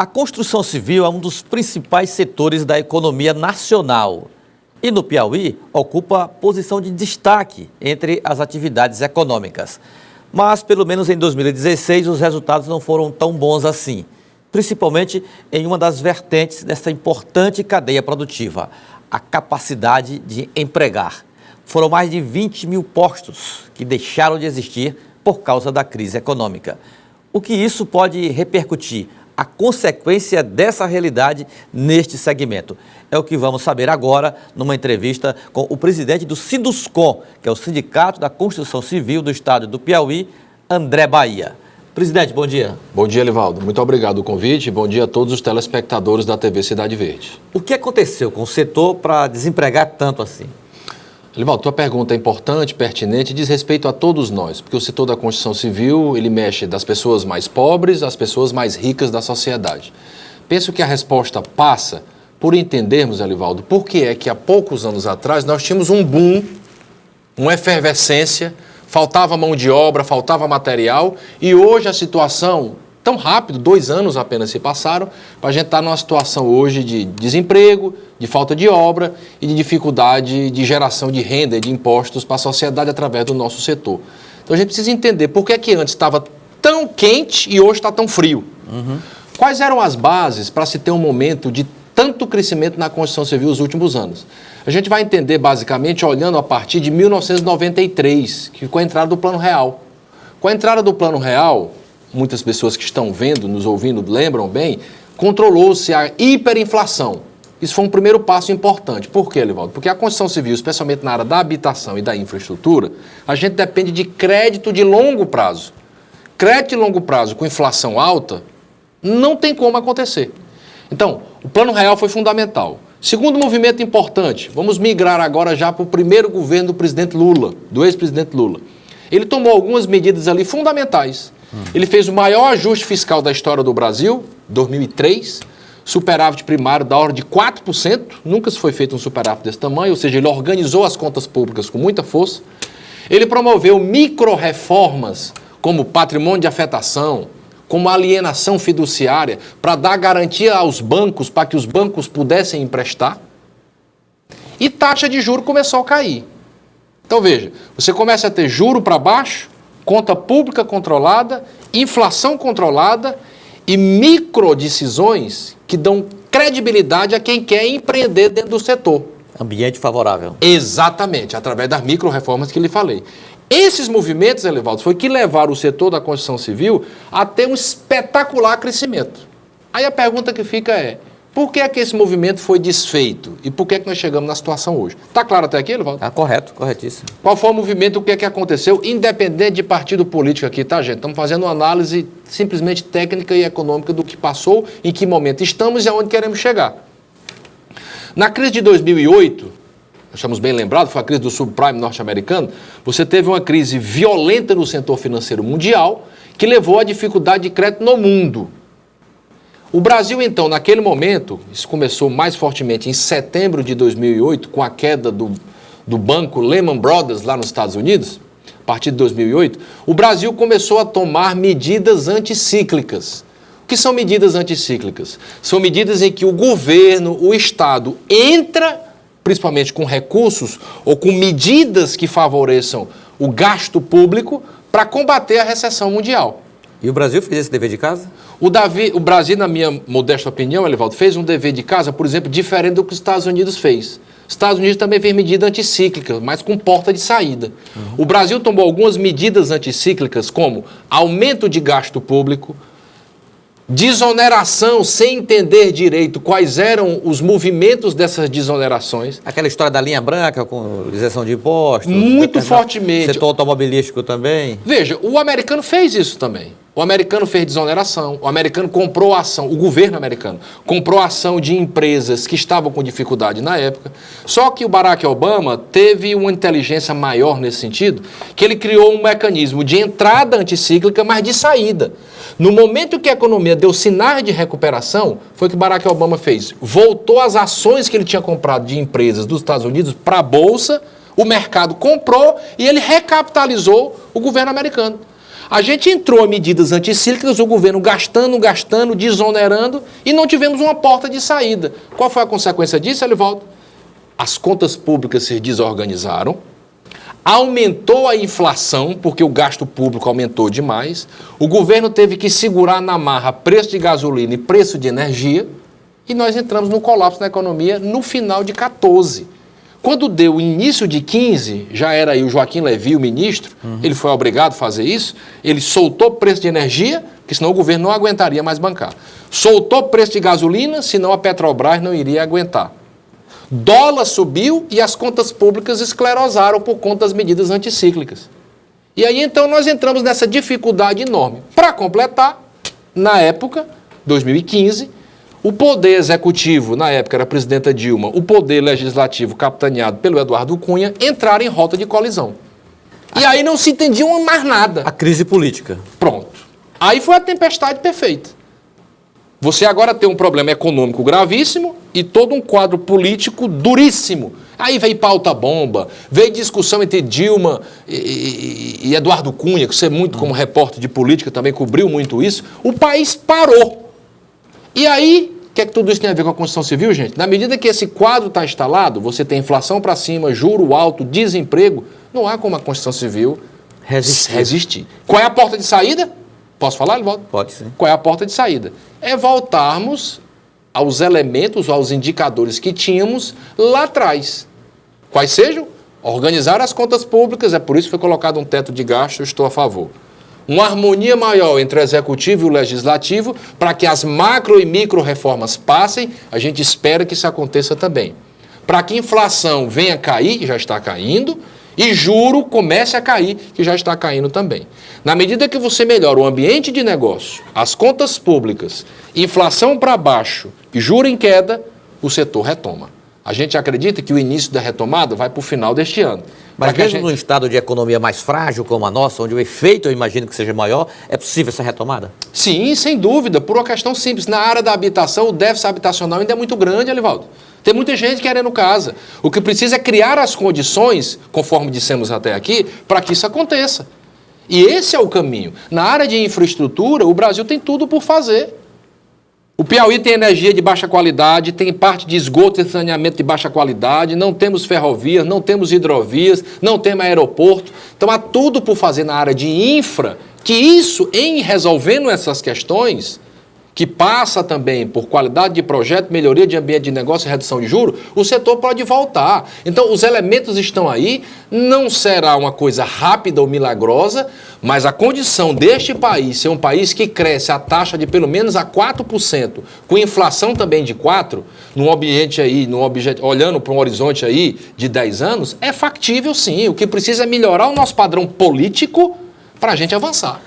A construção civil é um dos principais setores da economia nacional e no Piauí ocupa posição de destaque entre as atividades econômicas. Mas, pelo menos em 2016, os resultados não foram tão bons assim, principalmente em uma das vertentes dessa importante cadeia produtiva, a capacidade de empregar. Foram mais de 20 mil postos que deixaram de existir por causa da crise econômica. O que isso pode repercutir? A consequência dessa realidade neste segmento. É o que vamos saber agora numa entrevista com o presidente do Sinduscon, que é o Sindicato da Construção Civil do Estado do Piauí, André Bahia. Presidente, bom dia. Bom dia, Elivaldo. Muito obrigado pelo convite. Bom dia a todos os telespectadores da TV Cidade Verde. O que aconteceu com o setor para desempregar tanto assim? Elivaldo, tua pergunta é importante, pertinente e diz respeito a todos nós, porque o setor da construção civil, ele mexe das pessoas mais pobres às pessoas mais ricas da sociedade. Penso que a resposta passa por entendermos, Elivaldo, por que é que há poucos anos atrás nós tínhamos um boom, uma efervescência, faltava mão de obra, faltava material e hoje a situação, tão rápido, 2 anos apenas se passaram, para a gente estar numa situação hoje de desemprego, de falta de obra e de dificuldade de geração de renda e de impostos para a sociedade através do nosso setor. Então a gente precisa entender por que é que antes estava tão quente e hoje está tão frio. Quais eram as bases para se ter um momento de tanto crescimento na construção civil nos últimos anos? A gente vai entender basicamente olhando a partir de 1993, que com a entrada do Plano Real. Com a entrada do Plano Real, muitas pessoas que estão vendo, nos ouvindo, lembram bem, controlou-se a hiperinflação. Isso foi um primeiro passo importante. Por quê, Elivaldo? Porque a construção civil, especialmente na área da habitação e da infraestrutura, a gente depende de crédito de longo prazo. Crédito de longo prazo com inflação alta não tem como acontecer. Então, o Plano Real foi fundamental. Segundo movimento importante, vamos migrar agora já para o primeiro governo do presidente Lula, do ex-presidente Lula. Ele tomou algumas medidas ali fundamentais. Ele fez o maior ajuste fiscal da história do Brasil, 2003, superávit primário da ordem de 4%, nunca se foi feito um superávit desse tamanho, ou seja, ele organizou as contas públicas com muita força. Ele promoveu micro-reformas como patrimônio de afetação, como alienação fiduciária, para dar garantia aos bancos, para que os bancos pudessem emprestar. E taxa de juros começou a cair. Então veja, você começa a ter juro para baixo, conta pública controlada, inflação controlada e microdecisões que dão credibilidade a quem quer empreender dentro do setor. Ambiente favorável. Exatamente, através das micro-reformas que lhe falei. Esses movimentos, Elivaldo, foi que levaram o setor da construção civil a ter um espetacular crescimento. Aí a pergunta que fica é, por que é que esse movimento foi desfeito? E por que é que nós chegamos na situação hoje? Está claro até aqui, Elivaldo? Correto, corretíssimo. Qual foi o movimento, o que é que aconteceu, independente de partido político aqui, tá, gente? Estamos fazendo uma análise simplesmente técnica e econômica do que passou, em que momento estamos e aonde queremos chegar. Na crise de 2008, nós estamos bem lembrados, foi a crise do subprime norte-americano, você teve uma crise violenta no setor financeiro mundial, que levou à dificuldade de crédito no mundo. O Brasil, então, naquele momento, isso começou mais fortemente em setembro de 2008, com a queda do banco Lehman Brothers lá nos Estados Unidos, a partir de 2008, o Brasil começou a tomar medidas anticíclicas. O que são medidas anticíclicas? São medidas em que o governo, o Estado, entra, principalmente com recursos ou com medidas que favoreçam o gasto público para combater a recessão mundial. E o Brasil fez esse dever de casa? O Brasil, na minha modesta opinião, Elivaldo, fez um dever de casa, por exemplo, diferente do que os Estados Unidos fez. Os Estados Unidos também fez medida anticíclica, mas com porta de saída. O Brasil tomou algumas medidas anticíclicas, como aumento de gasto público, desoneração sem entender direito quais eram os movimentos dessas desonerações. Aquela história da linha branca com isenção de impostos. Muito fortemente. Setor automobilístico também. Veja, o americano fez isso também. O americano fez desoneração, o americano comprou ação, o governo americano comprou ação de empresas que estavam com dificuldade na época. Só que o Barack Obama teve uma inteligência maior nesse sentido, que ele criou um mecanismo de entrada anticíclica, mas de saída. No momento que a economia deu sinais de recuperação, foi o que Barack Obama fez. Voltou as ações que ele tinha comprado de empresas dos Estados Unidos para a Bolsa, o mercado comprou e ele recapitalizou o governo americano. A gente entrou em medidas anticíclicas, o governo gastando, desonerando, e não tivemos uma porta de saída. Qual foi a consequência disso, Elivaldo? As contas públicas se desorganizaram, aumentou a inflação, porque o gasto público aumentou demais, o governo teve que segurar na marra preço de gasolina e preço de energia, e nós entramos no colapso na economia no final de 14. Quando deu o início de 15, já era aí o Joaquim Levy, o ministro, ele foi obrigado a fazer isso, ele soltou preço de energia, porque senão o governo não aguentaria mais bancar. Soltou preço de gasolina, senão a Petrobras não iria aguentar. Dólar subiu e as contas públicas esclerosaram por conta das medidas anticíclicas. E aí então nós entramos nessa dificuldade enorme. Para completar, na época, 2015, o poder executivo, na época era a presidenta Dilma, o poder legislativo capitaneado pelo Eduardo Cunha, entraram em rota de colisão. E aí não se entendia mais nada. A crise política. Pronto. Aí foi a tempestade perfeita. Você agora tem um problema econômico gravíssimo e todo um quadro político duríssimo. Aí veio pauta-bomba, veio discussão entre Dilma e Eduardo Cunha, que você muito como repórter de política também cobriu muito isso. O país parou. E aí, o que é que tudo isso tem a ver com a Constituição Civil, gente? Na medida que esse quadro está instalado, você tem inflação para cima, juro alto, desemprego, não há como a Constituição Civil resistir. Qual é a porta de saída? Posso falar, Elivaldo? Pode sim. Qual é a porta de saída? É voltarmos aos elementos, aos indicadores que tínhamos lá atrás. Quais sejam? Organizar as contas públicas, é por isso que foi colocado um teto de gasto, eu estou a favor. Uma harmonia maior entre o executivo e o legislativo, para que as macro e micro reformas passem, a gente espera que isso aconteça também. Para que a inflação venha cair, que já está caindo, e juro comece a cair, que já está caindo também. Na medida que você melhora o ambiente de negócio, as contas públicas, inflação para baixo e juro em queda, o setor retoma. A gente acredita que o início da retomada vai para o final deste ano. Mas mesmo num estado de economia mais frágil como a nossa, onde o efeito eu imagino que seja maior, é possível essa retomada? Sim, sem dúvida, por uma questão simples. Na área da habitação, o déficit habitacional ainda é muito grande, Elivaldo. Tem muita gente querendo casa. O que precisa é criar as condições, conforme dissemos até aqui, para que isso aconteça. E esse é o caminho. Na área de infraestrutura, o Brasil tem tudo por fazer. O Piauí tem energia de baixa qualidade, tem parte de esgoto e saneamento de baixa qualidade, não temos ferrovias, não temos hidrovias, não temos aeroporto. Então há tudo por fazer na área de infra, que isso, em resolvendo essas questões, que passa também por qualidade de projeto, melhoria de ambiente de negócio e redução de juros, o setor pode voltar. Então, os elementos estão aí, não será uma coisa rápida ou milagrosa, mas a condição deste país ser um país que cresce a taxa de pelo menos a 4%, com inflação também de 4%, num ambiente aí, olhando para um horizonte aí de 10 anos, é factível sim. O que precisa é melhorar o nosso padrão político para a gente avançar.